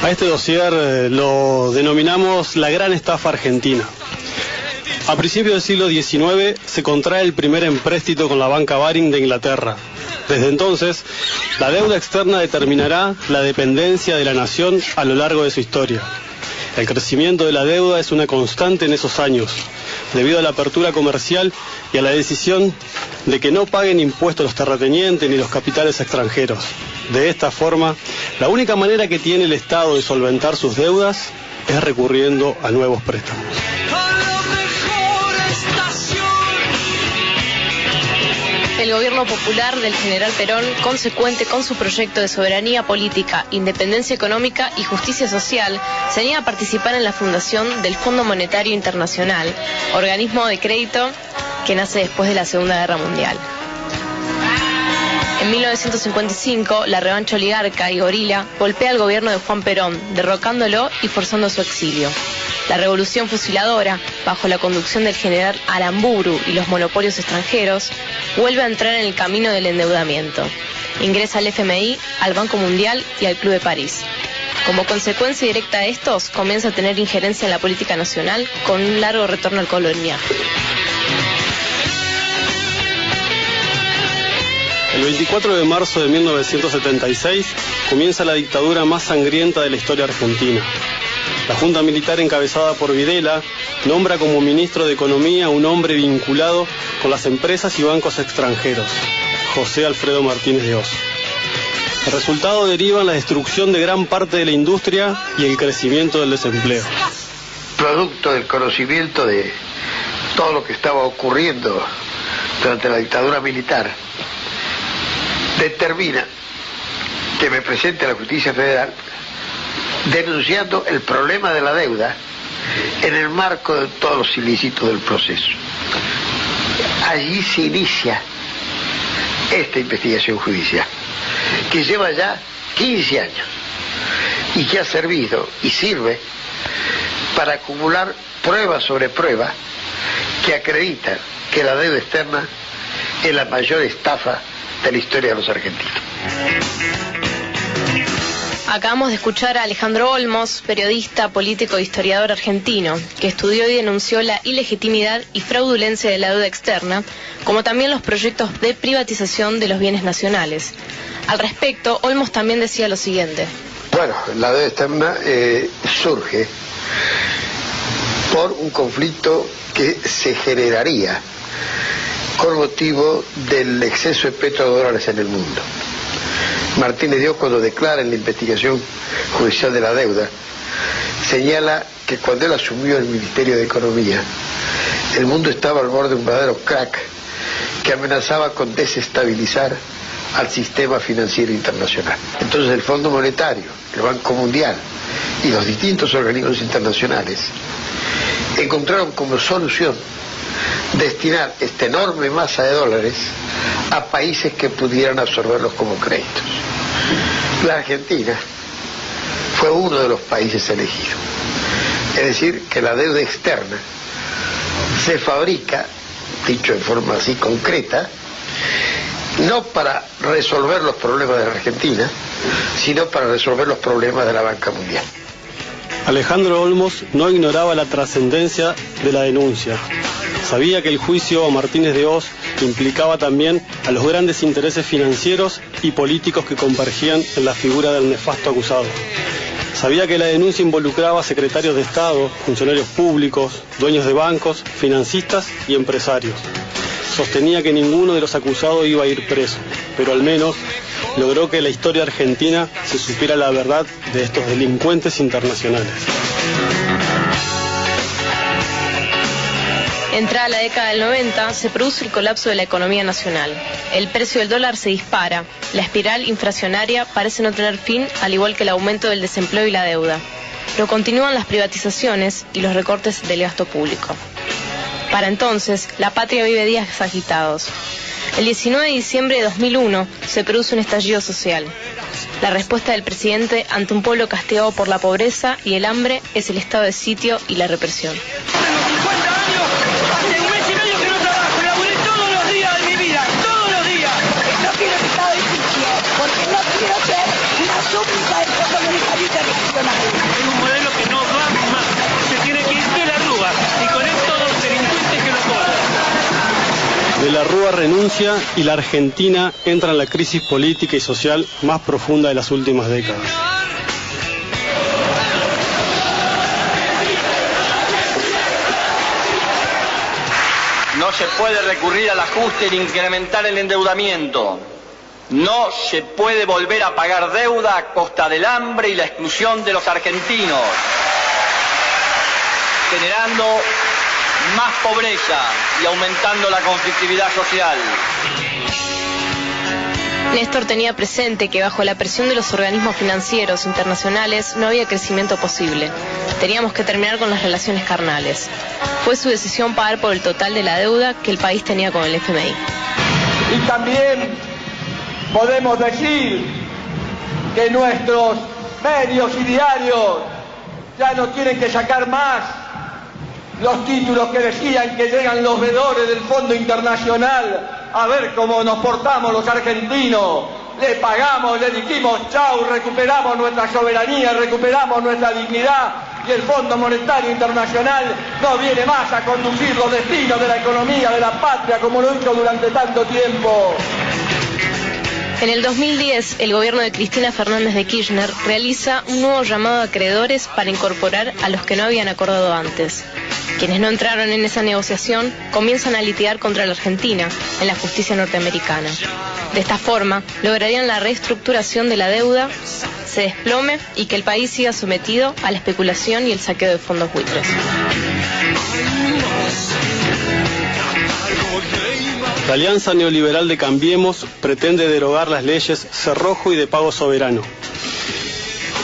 A este dossier lo denominamos la gran estafa argentina. A principios del siglo XIX se contrae el primer empréstito con la banca Baring de Inglaterra. Desde entonces, la deuda externa determinará la dependencia de la nación a lo largo de su historia. El crecimiento de la deuda es una constante en esos años, debido a la apertura comercial y a la decisión de que no paguen impuestos los terratenientes ni los capitales extranjeros. De esta forma, la única manera que tiene el Estado de solventar sus deudas es recurriendo a nuevos préstamos. El gobierno popular del general Perón, consecuente con su proyecto de soberanía política, independencia económica y justicia social, se niega a participar en la fundación del Fondo Monetario Internacional, organismo de crédito que nace después de la Segunda Guerra Mundial. En 1955, la revancha oligarca y gorila golpea al gobierno de Juan Perón, derrocándolo y forzando su exilio. La revolución fusiladora, bajo la conducción del general Aramburu y los monopolios extranjeros, vuelve a entrar en el camino del endeudamiento. Ingresa al FMI, al Banco Mundial y al Club de París. Como consecuencia directa de estos, comienza a tener injerencia en la política nacional con un largo retorno al coloniaje. El 24 de marzo de 1976 comienza la dictadura más sangrienta de la historia argentina. La Junta Militar encabezada por Videla nombra como ministro de Economía a un hombre vinculado con las empresas y bancos extranjeros, José Alfredo Martínez de Oz. El resultado deriva en la destrucción de gran parte de la industria y el crecimiento del desempleo. Producto del conocimiento de todo lo que estaba ocurriendo durante la dictadura militar, determina que me presente a la Justicia Federal denunciando el problema de la deuda en el marco de todos los ilícitos del proceso. Allí se inicia esta investigación judicial, que lleva ya 15 años y que ha servido y sirve para acumular prueba sobre prueba que acreditan que la deuda externa es la mayor estafa de la historia de los argentinos. Acabamos de escuchar a Alejandro Olmos, periodista, político e historiador argentino, que estudió y denunció la ilegitimidad y fraudulencia de la deuda externa, como también los proyectos de privatización de los bienes nacionales. Al respecto, Olmos también decía lo siguiente. Bueno, la deuda externa surge por un conflicto que se generaría con motivo del exceso de petrodólares en el mundo. Martínez de Oz, cuando declara en la investigación judicial de la deuda, señala que cuando él asumió el Ministerio de Economía, el mundo estaba al borde de un verdadero crack que amenazaba con desestabilizar al sistema financiero internacional. Entonces el Fondo Monetario, el Banco Mundial y los distintos organismos internacionales encontraron como solución destinar esta enorme masa de dólares a países que pudieran absorberlos como créditos. La Argentina fue uno de los países elegidos. Es decir, que la deuda externa se fabrica, dicho en forma así concreta, no para resolver los problemas de la Argentina, sino para resolver los problemas de la banca mundial. Alejandro Olmos no ignoraba la trascendencia de la denuncia. Sabía que el juicio a Martínez de Oz implicaba también a los grandes intereses financieros y políticos que convergían en la figura del nefasto acusado. Sabía que la denuncia involucraba a secretarios de Estado, funcionarios públicos, dueños de bancos, financistas y empresarios. Sostenía que ninguno de los acusados iba a ir preso, pero al menos logró que la historia argentina se supiera la verdad de estos delincuentes internacionales. Entrada la década del 90, se produce el colapso de la economía nacional. El precio del dólar se dispara. La espiral inflacionaria parece no tener fin, al igual que el aumento del desempleo y la deuda. Pero continúan las privatizaciones y los recortes del gasto público. Para entonces, la patria vive días agitados. El 19 de diciembre de 2001 se produce un estallido social. La respuesta del presidente ante un pueblo castigado por la pobreza y el hambre es el estado de sitio y la represión. Porque no quiero ser una súplica del Fondo Monetario Internacional. la Rúa renuncia y la Argentina entra en la crisis política y social más profunda de las últimas décadas. No se puede recurrir al ajuste ni incrementar el endeudamiento. No se puede volver a pagar deuda a costa del hambre y la exclusión de los argentinos, generando más pobreza y aumentando la conflictividad social. Néstor tenía presente que bajo la presión de los organismos financieros internacionales no había crecimiento posible. Teníamos que terminar con las relaciones carnales. Fue su decisión pagar por el total de la deuda que el país tenía con el FMI. Y también podemos decir que nuestros medios y diarios ya no tienen que sacar más los títulos que decían que llegan los veedores del Fondo Internacional a ver cómo nos portamos los argentinos. Le pagamos, le dijimos chau, recuperamos nuestra soberanía, recuperamos nuestra dignidad y el Fondo Monetario Internacional no viene más a conducir los destinos de la economía de la patria como lo hizo durante tanto tiempo. En el 2010, el gobierno de Cristina Fernández de Kirchner realiza un nuevo llamado a acreedores para incorporar a los que no habían acordado antes. Quienes no entraron en esa negociación comienzan a litigar contra la Argentina en la justicia norteamericana. De esta forma, lograrían la reestructuración de la deuda, se desplome y que el país siga sometido a la especulación y el saqueo de fondos buitres. La Alianza Neoliberal de Cambiemos pretende derogar las leyes Cerrojo y de Pago Soberano.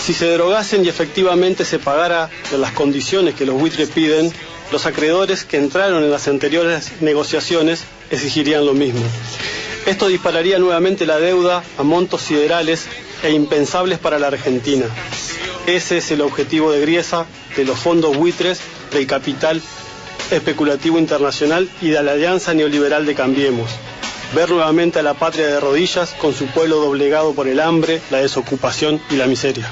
Si se derogasen y efectivamente se pagara en las condiciones que los buitres piden, los acreedores que entraron en las anteriores negociaciones exigirían lo mismo. Esto dispararía nuevamente la deuda a montos siderales e impensables para la Argentina. Ese es el objetivo de Griesa, de los fondos buitres, del capital especulativo internacional y de la Alianza Neoliberal de Cambiemos. Ver nuevamente a la patria de rodillas con su pueblo doblegado por el hambre, la desocupación y la miseria.